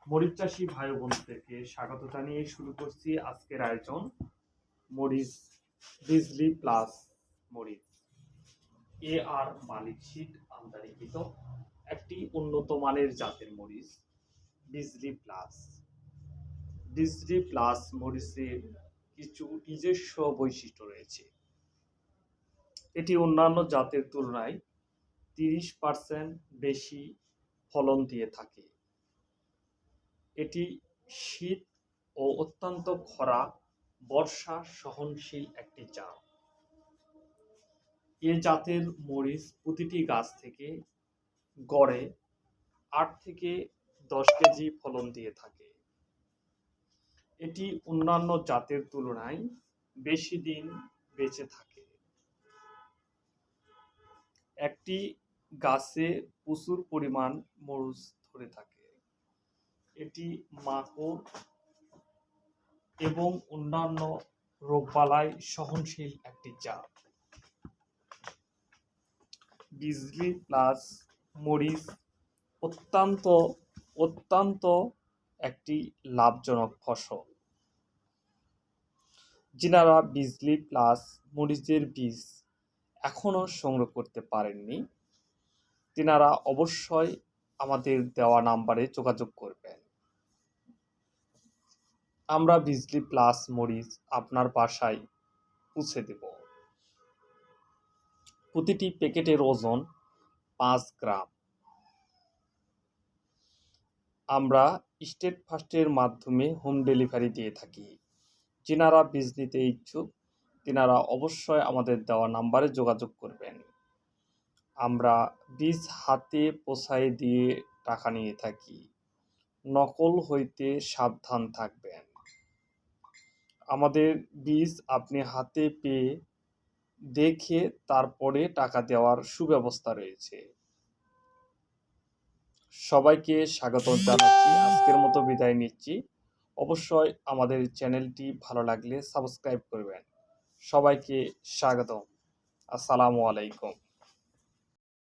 মরিচ চাষী ভাই বোনদেরকে স্বাগত জানিয়ে শুরু করছি আজকের আয়োজন। মরিচ বিজলি প্লাস মরিচ আর মালিক শীট আমদানিকৃত একটি উন্নত মানের জাতের মরিচ বিজলি প্লাস। বিজলি প্লাস মরিচের কিছু নিজস্ব বৈশিষ্ট্য রয়েছে। এটি অন্যান্য জাতের তুলনায় 30% বেশি ফলন দিয়ে থাকে। এটি শীত ও অত্যন্ত খরা বর্ষা সহনশীল একটি জাত। এ জাতের মরিচ প্রতিটি গাছ থেকে গড়ে 8 থেকে 10 কেজি ফলন দিয়ে থাকে। এটি অন্যান্য জাতের তুলনায় বেশি দিন বেঁচে থাকে। একটি গাছে প্রচুর পরিমাণ মরিচ ধরে থাকে। এটি মাকড় এবং অন্যান্য রোগবালাই সহনশীল একটি জাত। বিজলি প্লাস মরিচ অত্যন্ত একটি লাভজনক ফসল। যিনারা বিজলি প্লাস মরিচের বীজ এখনো সংগ্রহ করতে পারেননি, তিনারা অবশ্যই আমাদের দেওয়া নাম্বারে যোগাযোগ করবেন। আমরা বিজলি প্লাস মরিচ আপনার বাসায় পৌঁছে দেব। প্রতিটি প্যাকেটের ওজন 5 গ্রাম। আমরা স্টেট ফাস্টের মাধ্যমে হোম ডেলিভারি দিয়ে থাকি। যিনারা বীজ নিতে ইচ্ছুক তিনারা অবশ্যই আমাদের দেওয়া নাম্বারে যোগাযোগ করবেন। আমরা বীজ হাতে পৌঁছায় দিয়ে টাকা নিয়ে থাকি। নকল হইতে সাবধান থাকবেন। আমাদের বীজ আপনি হাতে পেয়ে দেখে তারপরে টাকা দেওয়ার সুব্যবস্থা রয়েছে। সবাইকে স্বাগত জানাচ্ছি। আজকের মতো বিদায় নিচ্ছি। অবশ্যই আমাদের চ্যানেলটি ভালো লাগলে সাবস্ক্রাইব করবেন। সবাইকে স্বাগত। আসসালামু আলাইকুম।